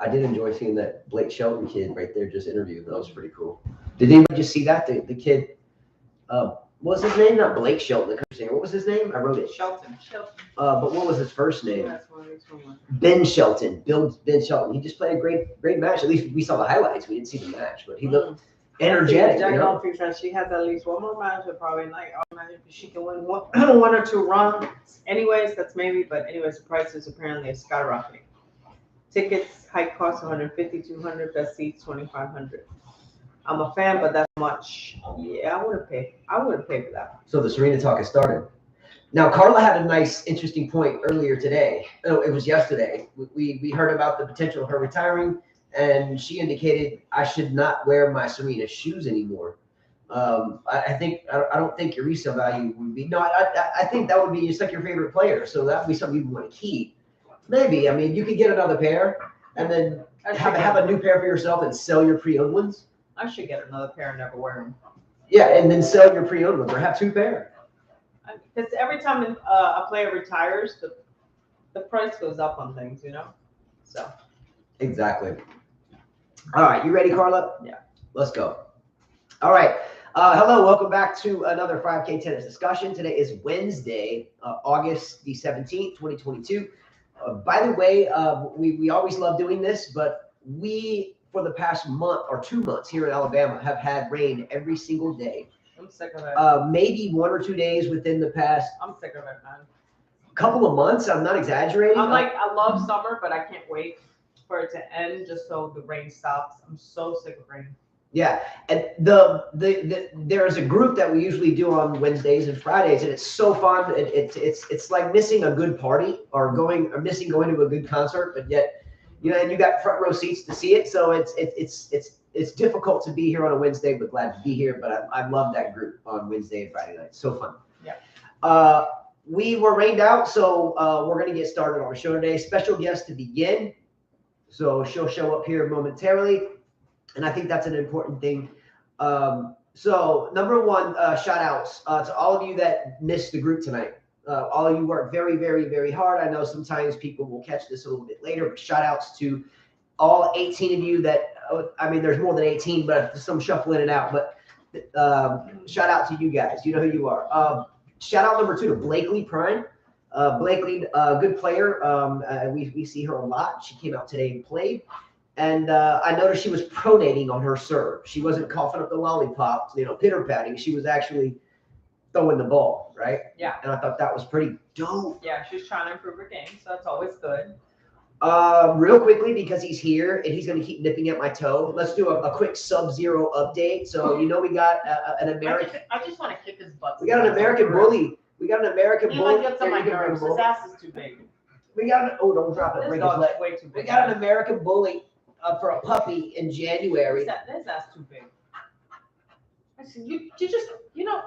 I did enjoy seeing that Blake Shelton kid right there just interviewed. That was pretty cool. Did anybody just see that? The kid, what was his name? Not Blake Shelton, the coach saying. What was his name? I wrote it. Shelton. But what was his first name? That's one. Ben Shelton. Ben Shelton. He just played a great match. At least we saw the highlights. We didn't see the match, but he looked energetic. She has at least one more match, and probably like she can win one or two rounds. Anyways, that's maybe. But anyways, the prices apparently are skyrocketing. Tickets high cost 150, 200. Best seats 2,500. I'm a fan, but that's much. Yeah, I wouldn't pay for that. So the Serena talk has started. Now, Carla had a nice, interesting point earlier today. Oh, it was yesterday. We heard about the potential of her retiring, and she indicated I should not wear my Serena shoes anymore. I don't think your resale value would be. No, I think that would be just like your favorite player. So that would be something you would want to keep. Maybe. I mean, you could get another pair and then have a new pair for yourself and sell your pre-owned ones. I should get another pair and never wear them. Yeah, and then sell your pre-owned ones or have two pair. Because every time a player retires, the price goes up on things, you know? So. Exactly. All right, you ready, Carla? Yeah. Let's go. All right. Hello, welcome back to another 5K tennis discussion. Today is Wednesday, August the 17th, 2022. By the way, we always love doing this, but we, for the past month or 2 months here in Alabama, have had rain every single day. I'm sick of it. Maybe 1 or 2 days within the past. I'm sick of it, man. Couple of months. I'm not exaggerating. I love summer, but I can't wait for it to end just so the rain stops. I'm so sick of rain. Yeah, and there is a group that we usually do on Wednesdays and Fridays, and it's so fun. It's like missing a good party or missing going to a good concert, but yet, you know, and you got front row seats to see it. So it's difficult to be here on a Wednesday, but glad to be here. But I love that group on Wednesday and Friday night. So fun. Yeah. We were rained out, so we're gonna get started on the show today. Special guest to begin, so she'll show up here momentarily. And I think that's an important thing. So number one, shout outs to all of you that missed the group tonight. All of you worked very, very, very hard. I know sometimes people will catch this a little bit later, but shout outs to all 18 of you that, I mean, there's more than 18, but some shuffling it out. But shout out to you guys. You know who you are. Shout out number 2 to Blakely Prime. Blakely, good player. We see her a lot. She came out today and played. And I noticed she was pronating on her serve. She wasn't coughing up the lollipop, you know, pitter-patting. She was actually throwing the ball, right? Yeah. And I thought that was pretty dope. Yeah, she's trying to improve her game, so that's always good. Real quickly, because he's here and he's going to keep nipping at my toe, let's do a quick Sub-Zero update. So, you know, we got an American. I just want to kick his butt. We got an American bully. We got an American bully. He gets on my nerves. His ass is too big. We got don't drop it. This dog's way too big. We got an American bully. For a puppy in January. His ass too big. I said, you just, you know.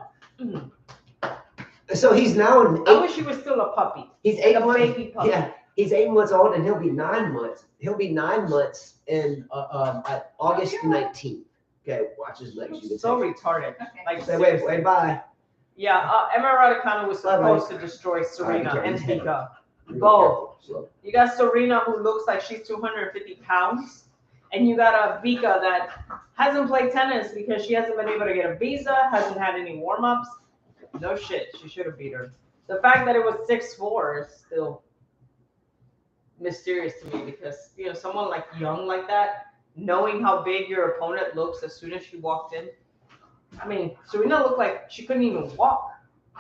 So he's now. I wish he was still a puppy. He's 8 months. Baby puppy. Yeah, he's 8 months old, and he'll be 9 months. He'll be 9 months in at August 19th. Okay, watch his legs. You can so retarded. Okay. Like, say, wait, bye. Yeah, Emma Raducanu was supposed to destroy Serena and Vika. Both. You got Serena, who looks like she's 250 pounds, and you got a Vika that hasn't played tennis because she hasn't been able to get a visa, hasn't had any warm-ups. No shit, she should have beat her. The fact that it was 6-4 is still mysterious to me because, you know, someone like young like that, knowing how big your opponent looks as soon as she walked in. I mean, Serena looked like she couldn't even walk.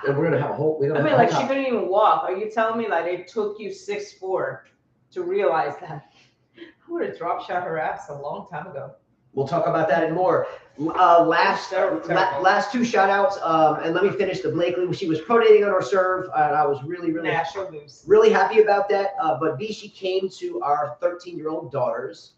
And we're gonna have a whole. She couldn't even walk. Are you telling me like it took you 6'4" to realize that? I would have drop shot her ass a long time ago. We'll talk about that and more. Last 2 shout outs. And let me finish the Blakely. She was pronating on her serve, and I was really happy about that. But she came to our 13-year-old daughter's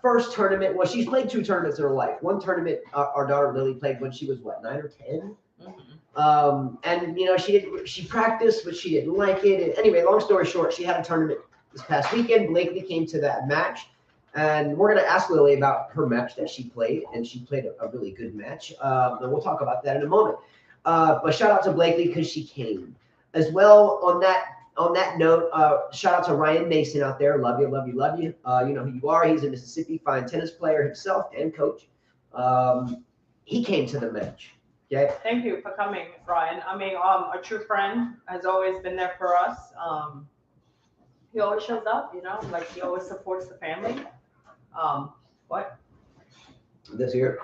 first tournament. Well, she's played 2 tournaments in her life. One tournament our daughter Lily played when she was 9 or 10. Mm-hmm. And you know, she practiced, but she didn't like it. And anyway, long story short, she had a tournament this past weekend. Blakely came to that match, and we're going to ask Lily about her match that she played, and she played a really good match. And we'll talk about that in a moment. But shout out to Blakely because she came as well on that on that note, shout out to Ryan Mason out there. Love you, love you, love you. You know who you are. He's a Mississippi fine tennis player himself and coach. He came to the match. Okay. Thank you for coming, Ryan. I mean, a true friend has always been there for us. He always shows up, you know, like he always supports the family. What? This here.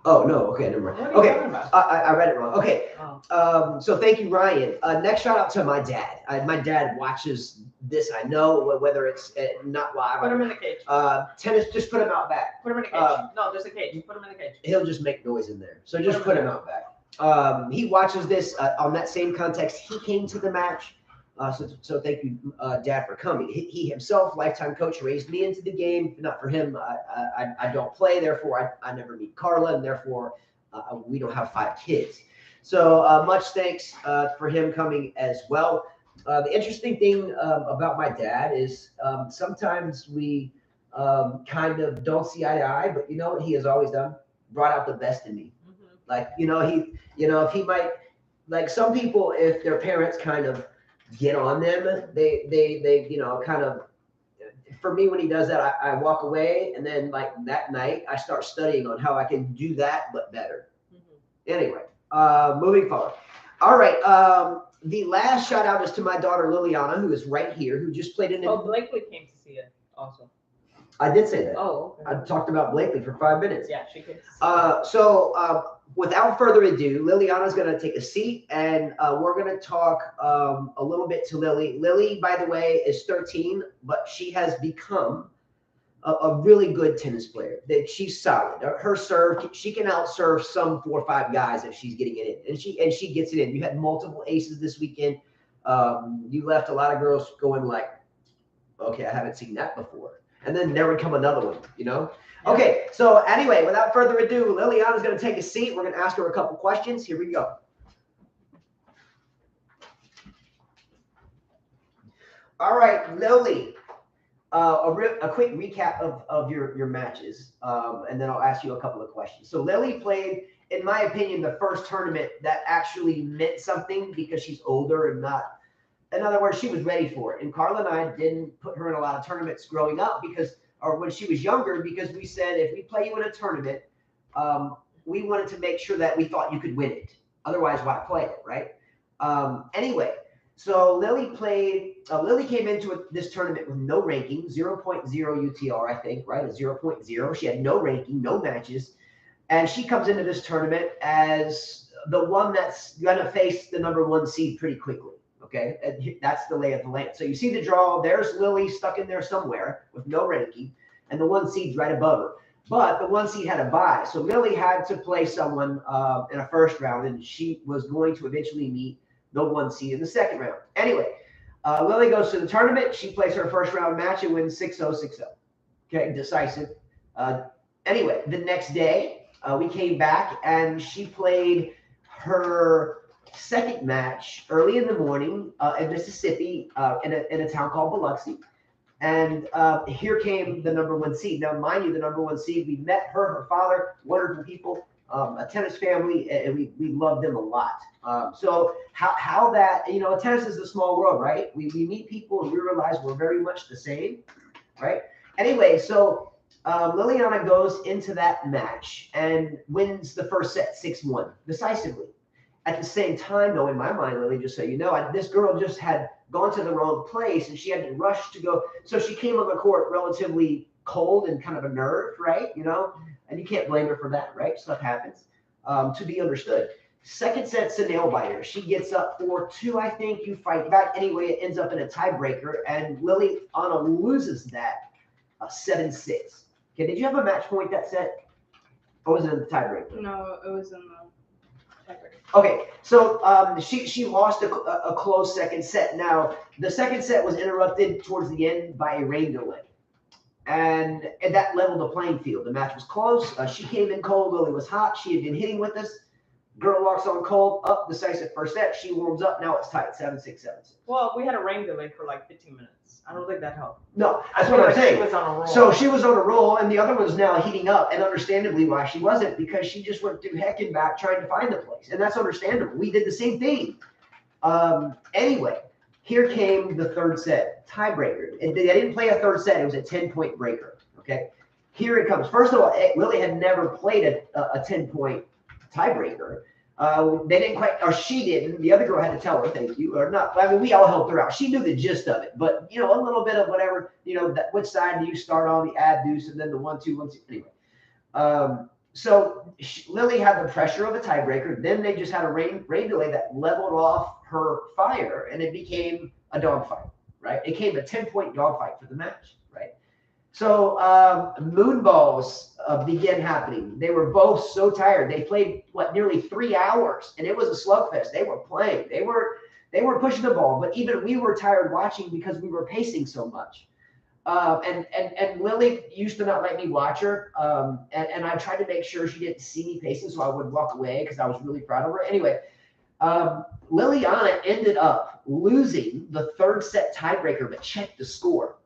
Oh no, okay, never mind. What are you Okay, talking about? I read it wrong. Okay, Oh. so thank you, Ryan. Next shout out to my dad. My dad watches this. I know whether it's not live. Put him in the cage. Tennis, just put him out back. Put him in the cage. No, there's a cage. Put him in the cage. He'll just make noise in there. So just put him out back. He watches this on that same context. He came to the match. So thank you, Dad, for coming. He himself, lifetime coach, raised me into the game. If not for him, I don't play. Therefore, I never meet Carla, and therefore, we don't have 5 kids. So much thanks for him coming as well. The interesting thing about my dad is sometimes we kind of don't see eye to eye, but you know what he has always done? Brought out the best in me. Mm-hmm. Like, if he might, like some people, if their parents kind of get on them, they kind of, for me, when he does that, I walk away, and then like that night I start studying on how I can do that but better. Mm-hmm. Anyway, moving forward. All right, the last shout out is to my daughter Liliana, who is right here, who just played in Blakely came to see it also. I did say that. Oh, okay. I talked about Blakely for 5 minutes. Yeah, she came to see without further ado, Liliana's going to take a seat, and we're going to talk a little bit to Lily. Lily, by the way, is 13, but she has become a really good tennis player. That she's solid. Her serve, she can outserve some 4 or 5 guys if she's getting it in, and she gets it in. You had multiple aces this weekend. You left a lot of girls going like, okay, I haven't seen that before. And then there would come another one, you know? Yeah. Okay, so anyway, without further ado, Liliana's going to take a seat. We're going to ask her a couple questions. Here we go. All right, Lily, a quick recap of your matches, and then I'll ask you a couple of questions. So Lily played, in my opinion, the first tournament that actually meant something because she's older and not, in other words, she was ready for it. And Carla and I didn't put her in a lot of tournaments growing up or when she was younger, because we said, if we play you in a tournament, we wanted to make sure that we thought you could win it. Otherwise, why play it, right? Anyway, so Lily came into this tournament with no ranking, 0.0 UTR, I think, right? A 0.0. She had no ranking, no matches. And she comes into this tournament as the one that's going to face the #1 seed pretty quickly. Okay, and that's the lay of the land. So you see the draw. There's Lily stuck in there somewhere with no ranking, and the 1 seed's right above her. But the 1 seed had a bye, so Lily had to play someone in a first round, and she was going to eventually meet the 1 seed in the second round. Anyway, Lily goes to the tournament. She plays her first round match and wins 6-0, 6-0. Okay, decisive. Anyway, the next day we came back, and she played her second match early in the morning in Mississippi in a town called Biloxi. And here came the #1 seed. Now, mind you, the #1 seed, we met her father, wonderful people, a tennis family, and we loved them a lot. So how that, tennis is a small world, right? We meet people and we realize we're very much the same, right? Anyway, so Liliana goes into that match and wins the first set 6-1 decisively. At the same time, though, in my mind, Lily, just so you know, this girl just had gone to the wrong place, and she had to rush to go. So she came on the court relatively cold and kind of unnerved, right? And you can't blame her for that, right? Stuff happens, to be understood. Second set's a nail biter. She gets up 4-2, I think. You fight back. Anyway, it ends up in a tiebreaker, and Liliana loses that 7-6. Okay, did you have a match point that set? Or was it in the tiebreaker? No, it was in the tiebreaker. Okay, so she lost a close second set. Now, the second set was interrupted towards the end by a rain delay. And that leveled the playing field. The match was close. She came in cold. Lily was hot. She had been hitting with us. Girl walks on cold, up, decisive first set. She warms up. Now it's tight, 7-6, 7-6. Well, we had a rain delay for like 15 minutes. I don't think that helped. No, that's what I'm saying. She was on a roll. So she was on a roll, and the other one's now heating up, and understandably why she wasn't, because she just went through heck and back trying to find the place, and that's understandable. We did the same thing. Anyway, Here came the third set tiebreaker. And they didn't play a third set. It was a 10-point breaker. Okay. Here it comes. First of all, Lily had never played a 10-point tiebreaker. They didn't quite, or she didn't. The other girl had to tell her, thank you, or not. I mean, we all helped her out. She knew the gist of it, but a little bit of whatever, which side do you start on, the ad deuce, and then the 1-2, 1-2. Anyway, so Lily had the pressure of a tiebreaker. Then they just had a rain delay that leveled off her fire, and it became a dogfight, right? It became a 10-point dogfight for the match, right? So moonballs began happening. They were both so tired. They played nearly 3 hours, and it was a slugfest. They were playing. They were pushing the ball, but even we were tired watching because we were pacing so much. And Lily used to not let me watch her, and I tried to make sure she didn't see me pacing, so I would walk away because I was really proud of her. Anyway, Liliana ended up losing the third set tiebreaker, but check the score.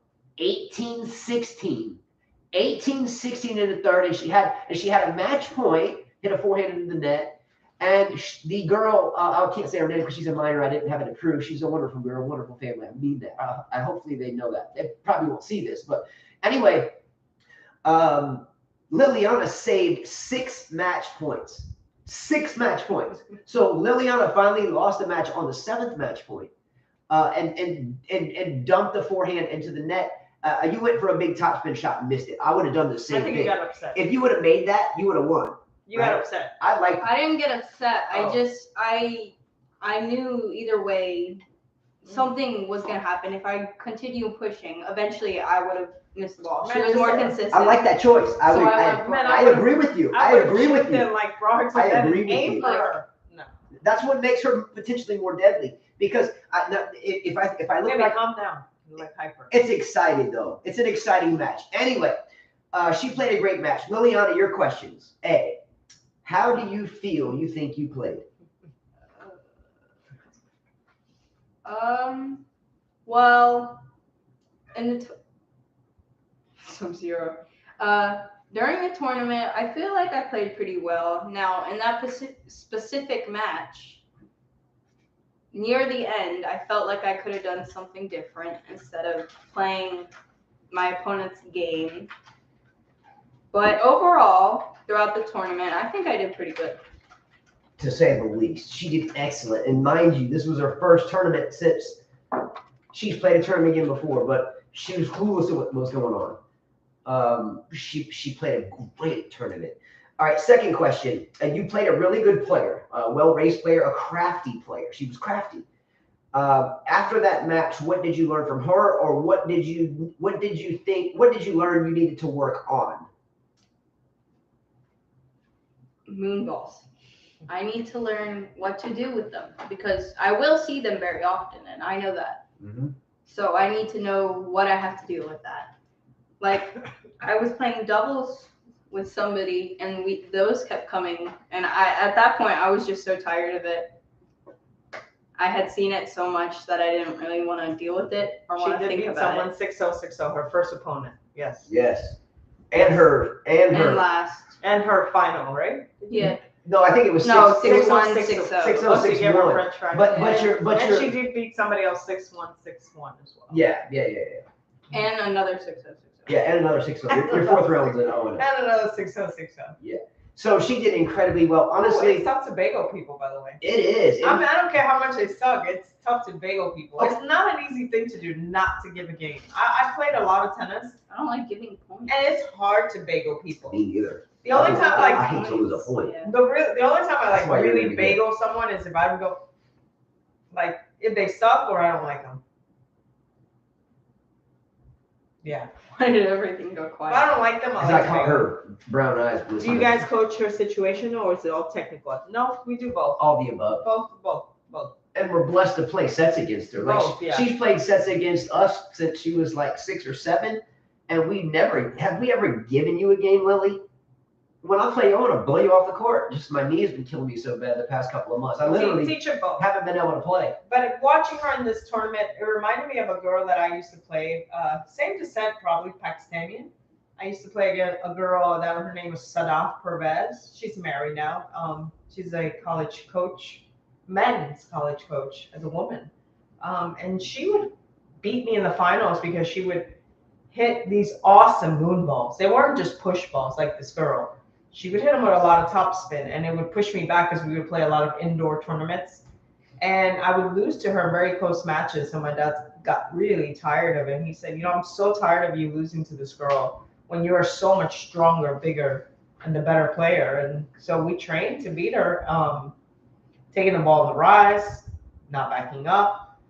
18-16 in the third, and she had a match point, hit a forehand into the net, and the girl, I can't say her name because she's a minor, I didn't have it to prove. She's a wonderful girl, wonderful family. I mean that. I hopefully they know that. They probably won't see this, but anyway, Liliana saved 6 match points. 6 match points. So Liliana finally lost the match on the 7th match point, and dumped the forehand into the net. You went for a big topspin shot and missed it. I would have done the same thing. I think you got upset. If you would have made that, you would have won. You got upset. I didn't get upset. Oh. I knew either way something was gonna happen. If I continue pushing, eventually I would have missed the ball. She was more consistent. I like that choice. I agree with you. I agree with you. Like brought her to I bed agree and with aimed you. for her. No. That's what makes her potentially more deadly. Because if I look Maybe like, calm down. You're like hyper. it's exciting though. It's an exciting match. Anyway, she played a great match. Liliana, your questions. A, how do you feel you think you played? Well, in the Sub-Zero. During the tournament, I feel like I played pretty well. Now, in that specific match, near the end, I felt like I could have done something different instead of playing my opponent's game. But overall, throughout the tournament, I think I did pretty good. To say the least. She did excellent. And mind you, this was her first tournament since she's played a tournament again before, but she was clueless to what was going on. She played a great tournament. All right, second question. You played a really good player, a well-raised player, a crafty player. She was crafty. After that match, what did you learn from her, or what did you learn you needed to work on? Moonballs. I need to learn what to do with them because I will see them very often, and I know that. Mm-hmm. So I need to know what I have to do with that. Like, I was playing doubles with somebody, and those kept coming, and at that point I was just so tired of it. I had seen it so much that I didn't really want to deal with it or want to think about it. She did beat someone 6-0, 6-0, her first opponent. Yes. Yes. And her. And last. And her final, right? Yeah. No, I think it was 6-1, 6-0, 6-0. 6-0, 6-1. But she did beat somebody else 6-1, 6-1 as well. Yeah. And another 6-0, 6-0. Yeah, and another 6-0. Your fourth round was an 0-0. And another 6-0, 6-0. Yeah. So she did incredibly well. Honestly, it's tough to bagel people, by the way. It is. I don't care how much they suck. It's tough to bagel people. It's not an easy thing to do not to give a game. I played a lot of tennis. I don't like giving points. And it's hard to bagel people. Me neither. The only time I hate to lose a point. Yeah. The only time I why you're really really bagel someone is if I would go, like, if they suck or I don't like them. Yeah. Why did everything go If quiet? I don't like them, Because I I caught her brown eyes. Do you guys coach her situation or is it all technical? No, we do both. All the above. Both. And we're blessed to play sets against her. Like Both, yeah. She's played sets against us since she was like 6 or 7, and have we ever given you a game, Lily? When I play, I want to blow you off the court. Just my knee has been killing me so bad the past couple of months. I literally Teach her both. haven't been able to play. But watching her in this tournament, it reminded me of a girl that I used to play. Same descent, probably Pakistani. I used to play against a girl that her name was Sadaf Pervez. She's married now. She's a college coach, men's college coach as a woman. And she would beat me in the finals because she would hit these awesome moon balls. They weren't just push balls like this girl. She would hit them with a lot of topspin, and it would push me back because we would play a lot of indoor tournaments. And I would lose to her in very close matches. So my dad got really tired of it. He said, I'm so tired of you losing to this girl when you are so much stronger, bigger, and the better player. And so we trained to beat her, taking the ball in the rise, not backing up.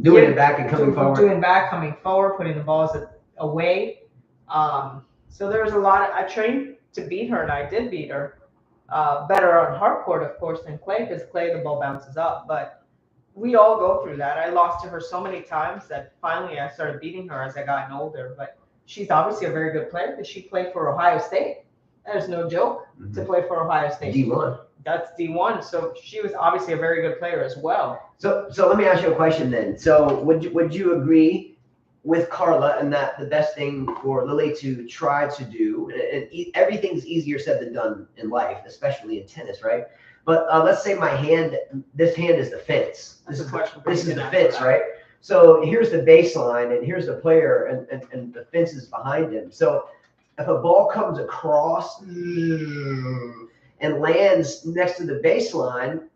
Doing it back and coming forward. Doing back, coming forward, putting the balls away. So there was a lot I trained to beat her, and I did beat her. Better on hard court, of course, than clay, because clay, the ball bounces up. But we all go through that. I lost to her so many times that finally I started beating her as I got older. But she's obviously a very good player because she played for Ohio State. That is no joke to play for Ohio State. D1. That's D1. So she was obviously a very good player as well. So let me ask you a question then. So would you agree with Carla and that the best thing for Lily to try to do, and everything's easier said than done in life, especially in tennis, right? But let's say this hand is the fence. This is the fence, right? So here's the baseline, and here's the player, and the fence is behind him. So if a ball comes across and lands next to the baseline,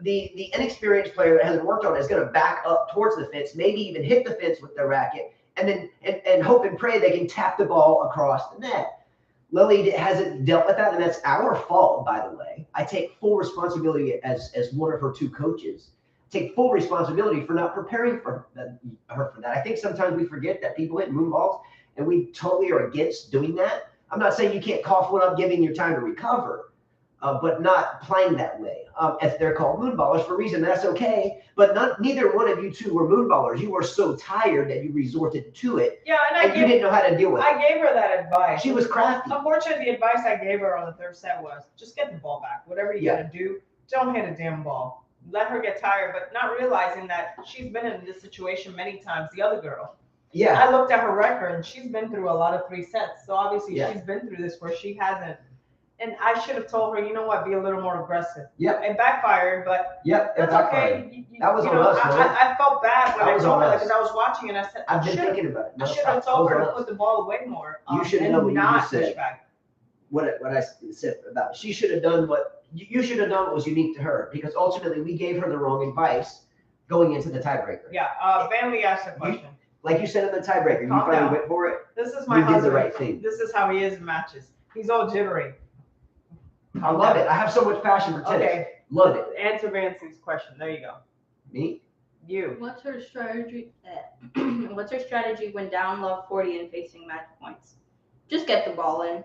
the inexperienced player that hasn't worked on it is going to back up towards the fence, maybe even hit the fence with their racket, and then and hope and pray they can tap the ball across the net. Lily hasn't dealt with that, and that's our fault, by the way. I take full responsibility as one of her two coaches. Take full responsibility for not preparing her for that. I think sometimes we forget that people hit moon balls, and we totally are against doing that. I'm not saying you can't cough one up, giving your time to recover. But not playing that way. If they're called moonballers for a reason, that's okay. But neither one of you two were moonballers. You were so tired that you resorted to it. Yeah, and you didn't know how to deal with it. I gave her that advice. She was crafty. Unfortunately, the advice I gave her on the third set was just get the ball back. Whatever you got to do, don't hit a damn ball. Let her get tired, but not realizing that she's been in this situation many times, the other girl. Yeah. I looked at her record, and she's been through a lot of 3 sets. So obviously, she's been through this where she hasn't. And I should have told her, you know what, be a little more aggressive. Yeah. It backfired, but that's okay. That was on us, I felt bad when I told her because I was watching and I said, I've been thinking about it. I should have told her to put the ball away more. You should know what you just said. What I said about she should have done what you should have done what was unique to her, because ultimately we gave her the wrong advice going into the tiebreaker. Yeah. Vanley asked a question. Like you said in the tiebreaker, you finally went for it. This is my husband. You did the right thing. This is how he is in matches. He's all jittery. I love it. I have so much passion for tennis. Okay. Love it. Answer Vancy's question. There you go. Me? You. What's her strategy? What's her strategy when down love 40 and facing match points? Just get the ball in.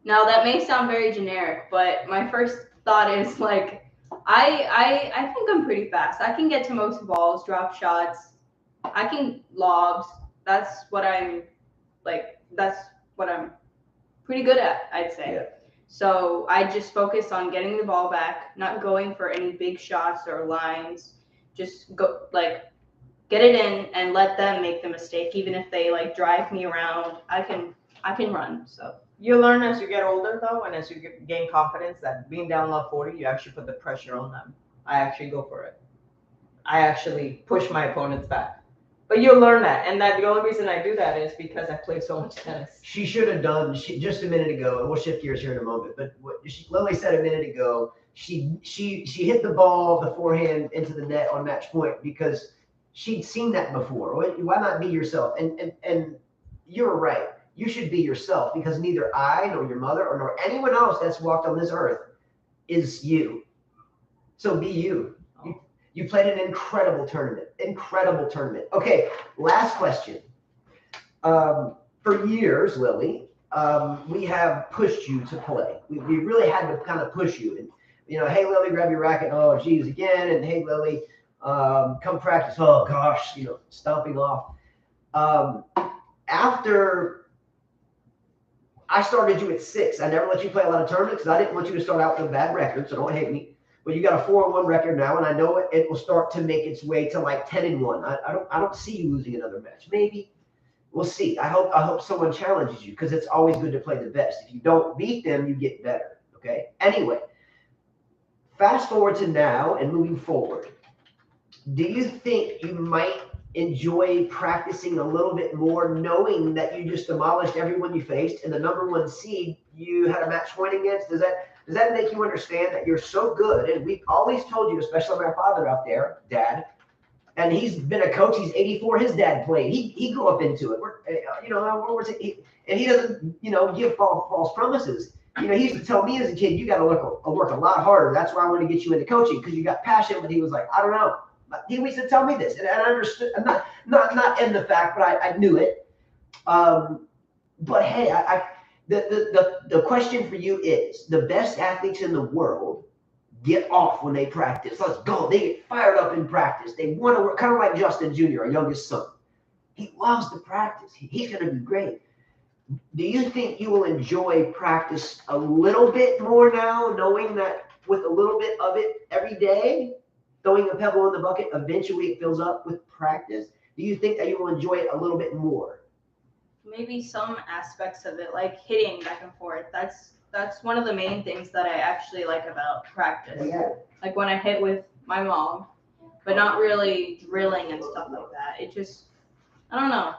Now that may sound very generic, but my first thought is like, I think I'm pretty fast. I can get to most balls, drop shots. I can lobs. That's what I'm pretty good at, I'd say. Yeah. So I just focus on getting the ball back, not going for any big shots or lines. Just go get it in and let them make the mistake. Even if they drive me around, I can run. So you learn as you get older though, and as you gain confidence that being down love 40, you actually put the pressure on them. I actually go for it. I actually push my opponents back. But you'll learn that, and that the only reason I do that is because I played so much tennis. She should have done just a minute ago, and we'll shift gears here in a moment. But what Lily said a minute ago, she hit the ball, the forehand into the net on match point because she'd seen that before. Why not be yourself? And you're right. You should be yourself, because neither I nor your mother or nor anyone else that's walked on this earth is you. So be you. You played an incredible tournament. Okay, last question. For years, Lily, we have pushed you to play. We really had to kind of push you. And, hey, Lily, grab your racket. Oh, geez, again. And hey, Lily, come practice. Oh, gosh, stomping off. After I started you at 6, I never let you play a lot of tournaments because I didn't want you to start out with a bad record, so don't hate me. But you got a 4-1 record now, and I know it will start to make its way to 10-1. I don't see you losing another match. Maybe we'll see. I hope someone challenges you, because it's always good to play the best. If you don't beat them, you get better. Okay. Anyway, fast forward to now and moving forward. do you think you might enjoy practicing a little bit more, knowing that you just demolished everyone you faced and the number one seed you had a match point against? Does that make you understand that you're so good? And we've always told you, especially my father out there, Dad, and he's been a coach. He's 84. His dad played. He grew up into it. And he doesn't, give false promises. He used to tell me as a kid, you got to work a lot harder. That's why I want to get you into coaching, because you got passion. But he was like, I don't know. He used to tell me this, and I understood. I'm not in the fact, but I knew it. But hey, the question for you is: the best athletes in the world get off when they practice. Let's go. They get fired up in practice. They want to work, kind of like Justin Jr., our youngest son. He loves to practice. He's going to be great. Do you think you will enjoy practice a little bit more now, knowing that with a little bit of it every day, throwing a pebble in the bucket, eventually it fills up with practice? Do you think that you will enjoy it a little bit more? Maybe some aspects of it, like hitting back and forth. That's one of the main things that I actually like about practice. Yeah. Like when I hit with my mom, but not really drilling and stuff like that. It just, I don't know.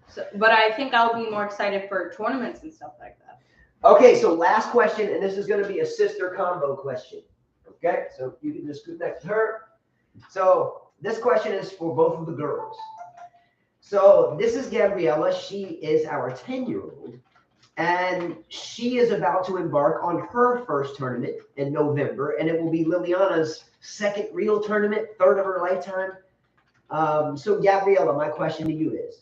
So, but I think I'll be more excited for tournaments and stuff like that. Okay, so last question, and this is going to be a sister combo question. Okay, so you can just scoot next to her. So this question is for both of the girls. So this is Gabriella. She is our 10-year-old, and she is about to embark on her first tournament in November, and it will be Liliana's second real tournament, third of her lifetime. So Gabriella, my question to you is,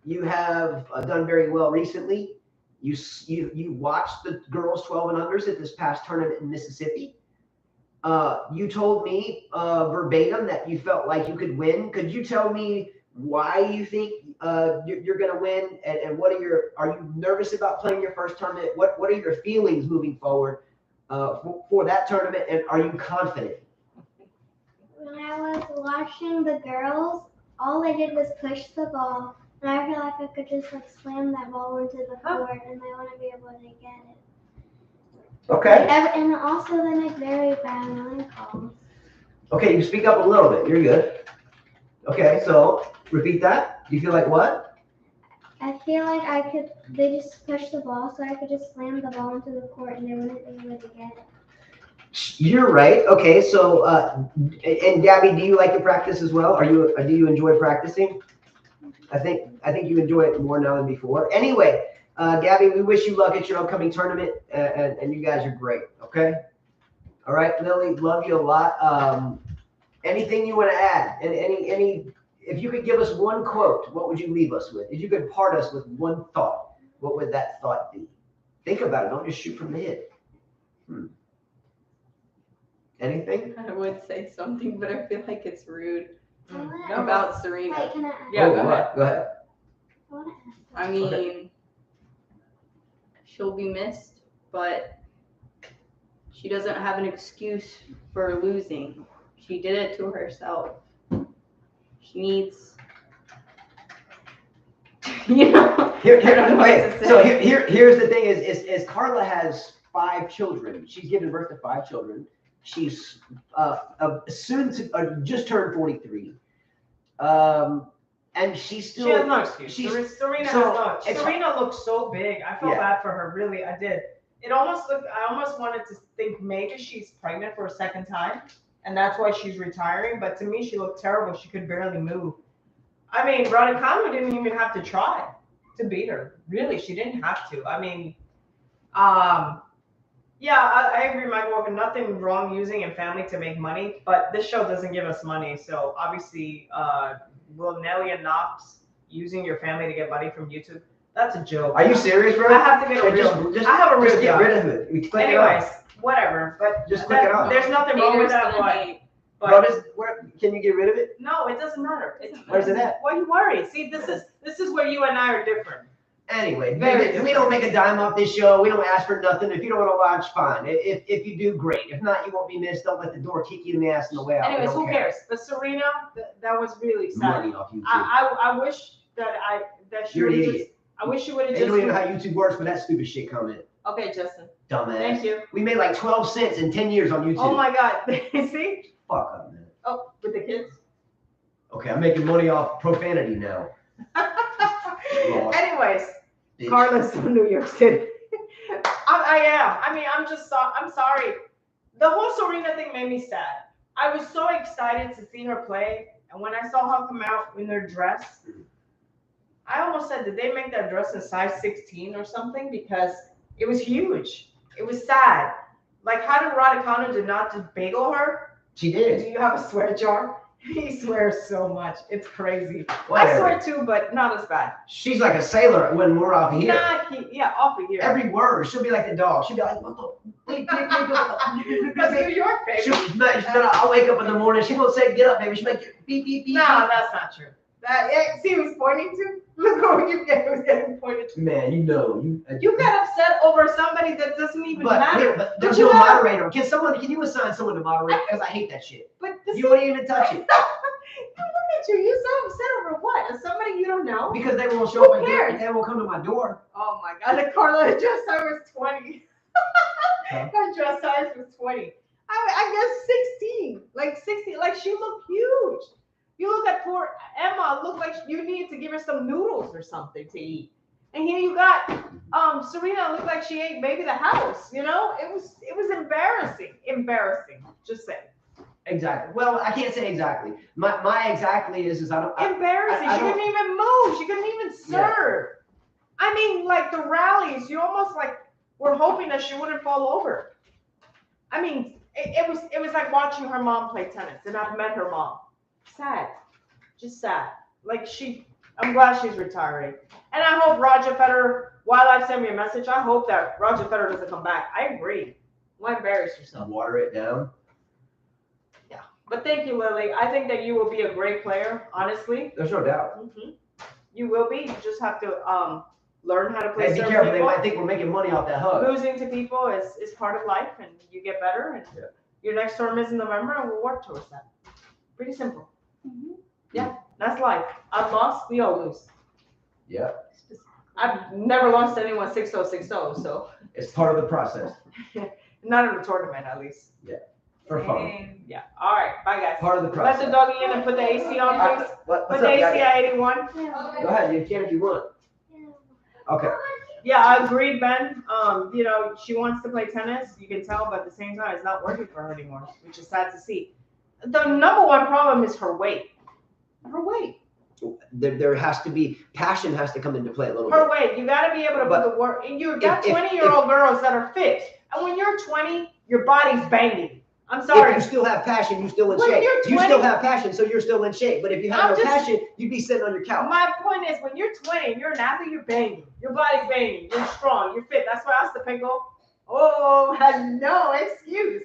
you have done very well recently. You watched the girls 12 and unders at this past tournament in Mississippi. You told me verbatim that you felt like you could win. Could you tell me why you think you're going to win, and what are you nervous about playing your first tournament? What are your feelings moving forward for that tournament, and are you confident? When I was watching the girls, all I did was push the ball, and I feel like I could just slam that ball into the court, and I want to be able to get it. Okay. And also they make very bad line calls. Okay, you speak up a little bit. You're good. Okay, so repeat that. You feel like what? I feel like they just push the ball, so I could just slam the ball into the court, and they wouldn't be able to get it. You're right. Okay, so and Gabby, do you like to practice as well? Do you enjoy practicing? I think you enjoy it more now than before. Anyway, Gabby, we wish you luck at your upcoming tournament, and you guys are great. Okay. All right, Lily, love you a lot. Anything you want to add? And any, if you could give us one quote, what would you leave us with? If you could part us with one thought, what would that thought be? Think about it. Don't just shoot from the hip. Anything? I would say something, but I feel like it's rude Wait, about Serena. can I ask? Yeah, go ahead. Go ahead. I want to ask. I mean, Okay. She'll be missed, but she doesn't have an excuse for losing. She did it to herself. She needs, I don't know what to say. So here's the thing: is Carla has 5 children. She's given birth to 5 children. She's soon to just turned 43. And she's still. She has no excuse. Serena so has no. Serena looks so big. I felt Yeah. bad for her. Really, I did. It almost looked. I almost wanted to think maybe she's pregnant for a second time, and that's why she's retiring. But to me, she looked terrible. She could barely move. I mean, Raducanu didn't even have to try to beat her. Really, she didn't have to. I mean, yeah, I agree, Michael Walker. Nothing wrong using your family to make money, but this show doesn't give us money. So obviously, will Nelly and Knox using your family to get money from YouTube? That's a joke. Are you serious, bro? I have to get a real. Just I have a real get job. rid of it. We click it Anyways, off. whatever. But Just click it off. There's nothing wrong with Haters that. gonna But, hate. Can you get rid of it? no, it doesn't matter. Where's it at? Why you worry? See, this is where you and I are different. Anyway, Very we don't make a dime off this show. We don't ask for nothing. If you don't want to watch, fine. If you do, great. If not, you won't be missed. Don't let the door kick you in the ass on the way out. We Anyways, don't who care. cares? But Serena, that was really sad. Money off YouTube. I wish that she You're would an just. idiot. I wish she would have They don't even know just. how YouTube works, but that stupid shit comment. Okay, Justin. Dumbass. Thank you. We made like 12 cents in 10 years on YouTube. Oh my God! See, fuck up, man. Oh, with the kids? Okay, I'm making money off profanity now. Anyways, Bitch. Carlos from New York City. I am. I mean, I'm sorry. The whole Serena thing made me sad. I was so excited to see her play, and when I saw her come out in their dress, I almost said, did they make that dress in size 16 or something? Because it was huge. It was sad. Like, how did Raducanu did not just bagel her? She Do did. you have a swear jar? He swears so much. It's crazy. Whatever. I swear too, but not as bad. She's like a sailor when we're off here. Yeah, off of here. Every word, she'll be like the dog. She'll be like, what the? That's New York, baby. I'll wake up in the morning. She won't say get up, baby. She'll make beep, beep, beep. No, that's not true. See who's pointing to? Look who you get who's getting pointed to. Man, you know. You got upset over somebody that doesn't even matter. But there's no moderator. Can you assign someone to moderate? Because I hate that shit. But You don't even touch it. Look at you. You're so upset over what? Somebody you don't know? Because they won't show up Who cares? and they won't come to my door. Oh my God. The Carla dress size was 20. Huh? Her dress size was 20. I guess 16. Like 16. Like she looked huge. You look at poor Emma, looked like you needed to give her some noodles or something to eat. And here you got Serena looked like she ate maybe the house, you know? It was embarrassing. Embarrassing. Just say. Exactly. Well, I can't say exactly. My exactly is I don't. Embarrassing. She couldn't even move. She couldn't even serve. Yeah. I mean, like the rallies, you almost like were hoping that she wouldn't fall over. I mean, it was like watching her mom play tennis, and I've met her mom. Sad. Just sad. Like I'm glad she's retiring. And I hope Roger Federer, Wildlife sent me a message, I hope that Roger Federer doesn't come back. I agree. Why embarrass yourself? Water it down. Yeah. But thank you, Lily. I think that you will be a great player, honestly. There's no doubt. Mm-hmm. You will be. You just have to learn how to play. Hey, be careful. They might think we're making money off that hug. Losing to people is part of life, and you get better. And your next term is in November, and we'll work towards that. Pretty simple. Mm-hmm. Yeah, that's life. I've lost. We all lose. Yeah. I've never lost to anyone 6-0, 6-0, so. It's part of the process. Not in the tournament, at least. Yeah. For fun. Yeah. All right. Bye, guys. Part of the process. Let the doggy in and put the AC on, please. Put the AC at 81. Yeah. Go ahead. You can if you want. Yeah. Okay. Yeah, I agreed, Ben. You know, she wants to play tennis. You can tell, but at the same time, it's not working for her anymore, which is sad to see. The number one problem is her weight. Her weight. There has to be passion has to come into play a little Her bit. weight. You got to be able to put the work. And you've got 20-year-old girls that are fit, and when you're 20, your body's banging. I'm sorry. If you still have passion, you're still in When shape. you're 20, you still have passion, so you're still in shape. But if you have no passion, you'd be sitting on your couch. My point is, when you're 20 and you're an athlete, you're banging. Your body's banging. You're strong. You're fit. That's why I was the pingo. Oh, has no excuse.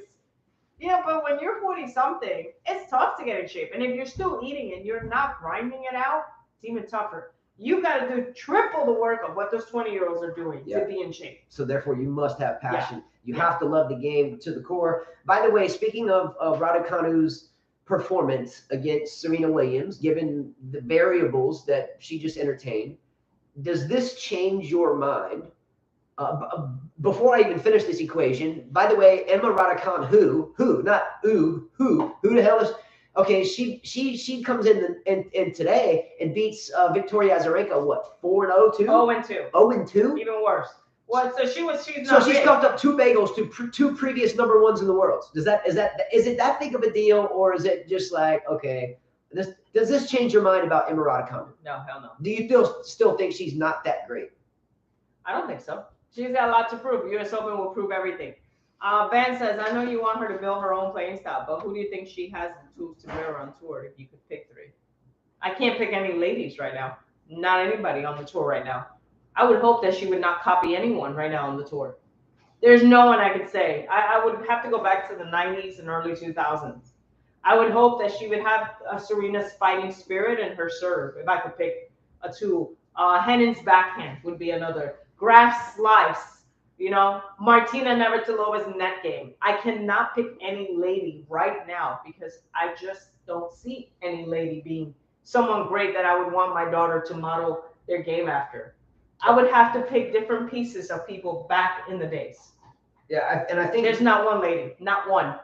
Yeah, but when you're 40-something, it's tough to get in shape. And if you're still eating and you're not grinding it out, it's even tougher. You got to do triple the work of what those 20-year-olds are doing to be in shape. So therefore, you must have passion. You have to love the game to the core. By the way, speaking of Raducanu's performance against Serena Williams, given the variables that she just entertained, does this change your mind? Before I even finish this equation, by the way, Emma Raducanu, who the hell is? Okay, she comes in today and beats Victoria Azarenka. What, 4-0, 2? 0-2. 0-2. Even worse. Well, so she's scuffed up 2 bagels to two previous number ones in the world. Is it that big of a deal, or is it just like, okay, does this change your mind about Emma Raducanu? No, hell no. Do you still think she's not that great? I don't think so. She's got a lot to prove. US Open will prove everything. Van says, I know you want her to build her own playing style, but who do you think she has the tools to mirror on tour if you could pick 3? I can't pick any ladies right now. Not anybody on the tour right now. I would hope that she would not copy anyone right now on the tour. There's no one I could say. I would have to go back to the 90s and early 2000s. I would hope that she would have Serena's fighting spirit and her serve, if I could pick a 2. Hennon's backhand would be another. Graf slice, you know, Martina Navratilovan's net game. I cannot pick any lady right now because I just don't see any lady being someone great that I would want my daughter to model their game after. I would have to pick different pieces of people back in the days. Yeah, and I think there's not one lady, not one.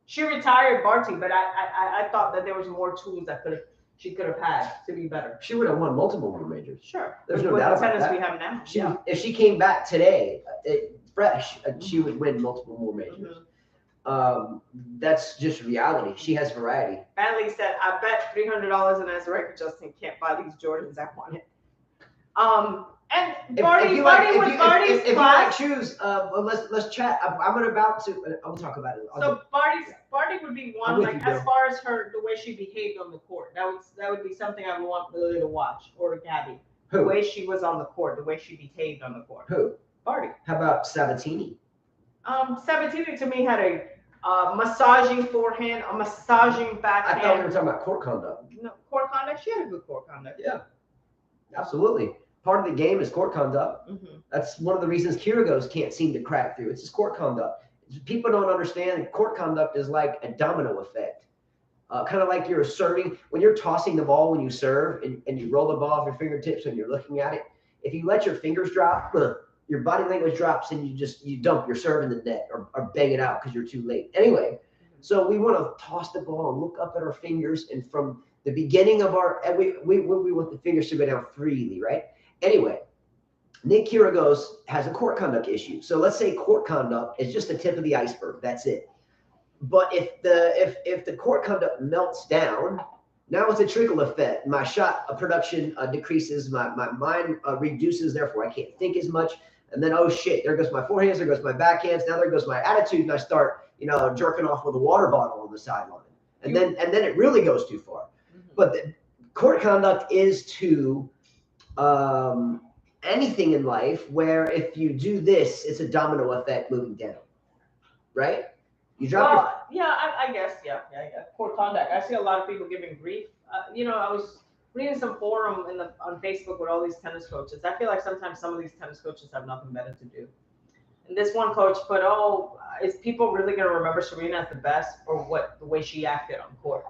She retired Barty, but I thought that there was more tools that she could have had to be better. She would have won multiple more majors. Sure. There's no with doubt the about tennis that. we have now. If she came back today, fresh, she would win multiple more majors. That's just reality. She has variety. Bailey said, "I bet $300 and as a record, Justin can't buy these Jordans I wanted." And Barty, if you like shoes, let's chat. I'm about to. I'll talk about it. So Barty would be one, like as far as the way she behaved on the court. That would be something I would want Lily to watch, or Gabby. Who? The way she was on the court, the way she behaved on the court. Who? Barty. How about Sabatini? Sabatini to me had a massaging forehand, a massaging backhand. I thought we were talking about court conduct. No, court conduct. She had a good court conduct. Yeah, absolutely. Part of the game is court conduct. That's one of the reasons Kyrgios can't seem to crack through. It's his court conduct. People don't understand that court conduct is like a domino effect. Kind of like you're serving, when you're tossing the ball when you serve and you roll the ball off your fingertips and you're looking at it. If you let your fingers drop, your body language drops and you dump your serve in the net or bang it out because you're too late. Anyway, so we want to toss the ball and look up at our fingers, and from the beginning of we want the fingers to go down freely, right? Anyway, Nick Kyrgios has a court conduct issue. So let's say court conduct is just the tip of the iceberg. That's it. But if the court conduct melts down, now it's a trickle effect. My shot production decreases. My mind reduces. Therefore, I can't think as much. And then, oh shit, there goes my forehands. There goes my backhands. Now there goes my attitude, and I start, jerking off with a water bottle on the sideline. And then it really goes too far. But the court conduct is to anything in life where if you do this, it's a domino effect moving down, right? You drop I guess, yeah. Court conduct. I see a lot of people giving grief. I was reading some forum on Facebook with all these tennis coaches. I feel like sometimes some of these tennis coaches have nothing better to do. And this one coach put, is people really going to remember Serena as the best, or the way she acted on court?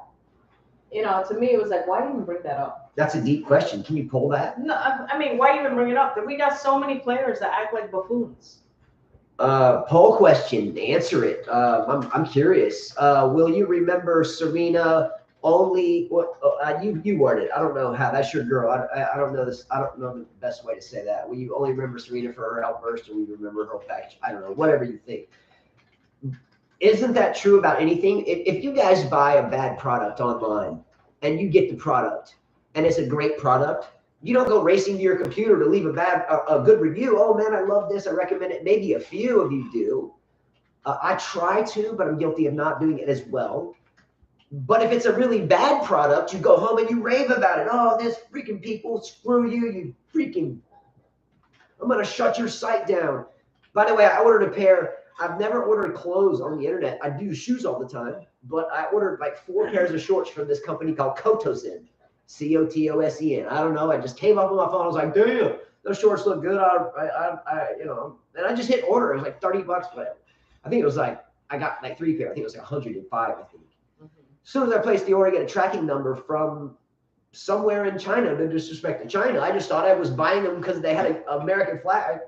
To me, it was like, why even bring that up? That's a deep question. Can you pull that? No, I mean, why even bring it up? We got so many players that act like buffoons. Poll question. Answer it. I'm curious. Will you remember Serena only? What you worded? I don't know how. That's your girl. I don't know this. I don't know the best way to say that. Will you only remember Serena for her outburst, or will you remember her package? I don't know. Whatever you think. Isn't that true about anything? If you guys buy a bad product online and you get the product and it's a great product, you don't go racing to your computer to leave a good review. Oh man, I love this. I recommend it. Maybe a few of you do. I try to, but I'm guilty of not doing it as well. But if it's a really bad product, you go home and you rave about it. Oh, this freaking people, screw you, you freaking, I'm going to shut your site down. By the way, I ordered a pair. I've never ordered clothes on the internet. I do shoes all the time, but I ordered like 4 pairs of shorts from this company called Kotosen, Cotosen. I don't know. I just came up on my phone. I was like, damn, those shorts look good. And I just hit order. It was like $30, but I think it was like, I got like 3 pairs. I think it was like 105, I think. As soon as I placed the order, I get a tracking number from somewhere in China. No disrespect to China. I just thought I was buying them because they had an American flag.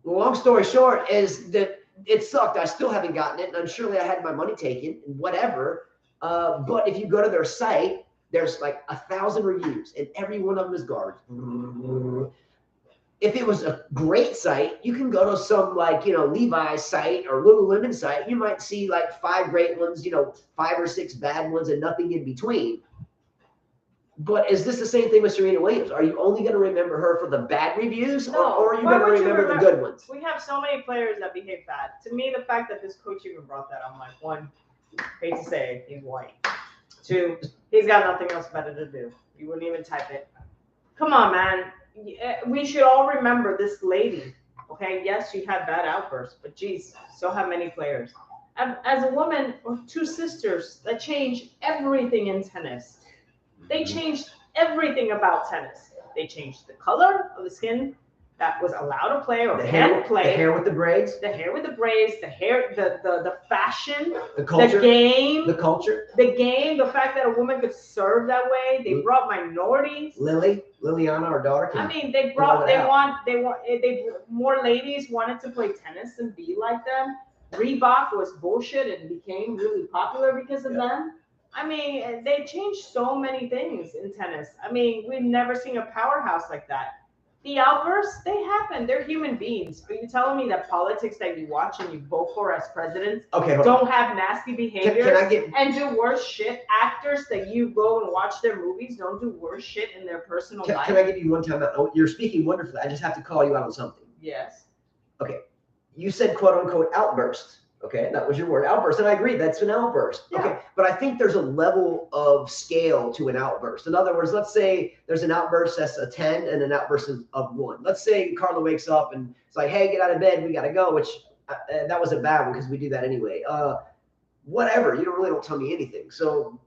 The long story short is that it sucked. I still haven't gotten it, and I'm surely I had my money taken and whatever. But if you go to their site, there's like 1,000 reviews, and every one of them is garbage. If it was a great site, you can go to some Levi's site or Lululemon site. You might see like 5 great ones, 5 or 6 bad ones, and nothing in between. But is this the same thing with Serena Williams? Are you only going to remember her for the bad reviews, or are you going to remember the good ones? We have so many players that behave bad. To me, the fact that this coach even brought that, I'm like, 1, hate to say it, he's white. 2, he's got nothing else better to do. You wouldn't even type it. Come on, man. We should all remember this lady. Okay, yes, she had bad outbursts, but geez, so have many players. As a woman, 2 sisters that changed everything in tennis. They changed everything about tennis. They changed the color of the skin that was allowed to play or can't play. The hair with the braids. The hair with the braids. The hair. The fashion. The culture. The game. The culture. The game. The fact that a woman could serve that way. They brought minorities. Liliana, our daughter. I mean, more ladies wanted to play tennis and be like them. Reebok was bullshit and became really popular because of them. I mean, they changed so many things in tennis. I mean, we've never seen a powerhouse like that. The outbursts, they happen. They're human beings. Are you telling me that politics that you watch and you vote for as presidents don't have nasty behaviors and do worse shit? Actors that you go and watch their movies don't do worse shit in their personal life? Can I give you one time out? You're speaking wonderfully. I just have to call you out on something. Yes. Okay. You said quote unquote outburst. Okay, that was your word, outburst. And I agree, that's an outburst. Yeah. Okay, but I think there's a level of scale to an outburst. In other words, let's say there's an outburst that's a 10 and an outburst of 1. Let's say Carla wakes up and it's like, hey, get out of bed, we got to go, which that was a bad one because we do that anyway. Whatever, you really don't tell me anything. So,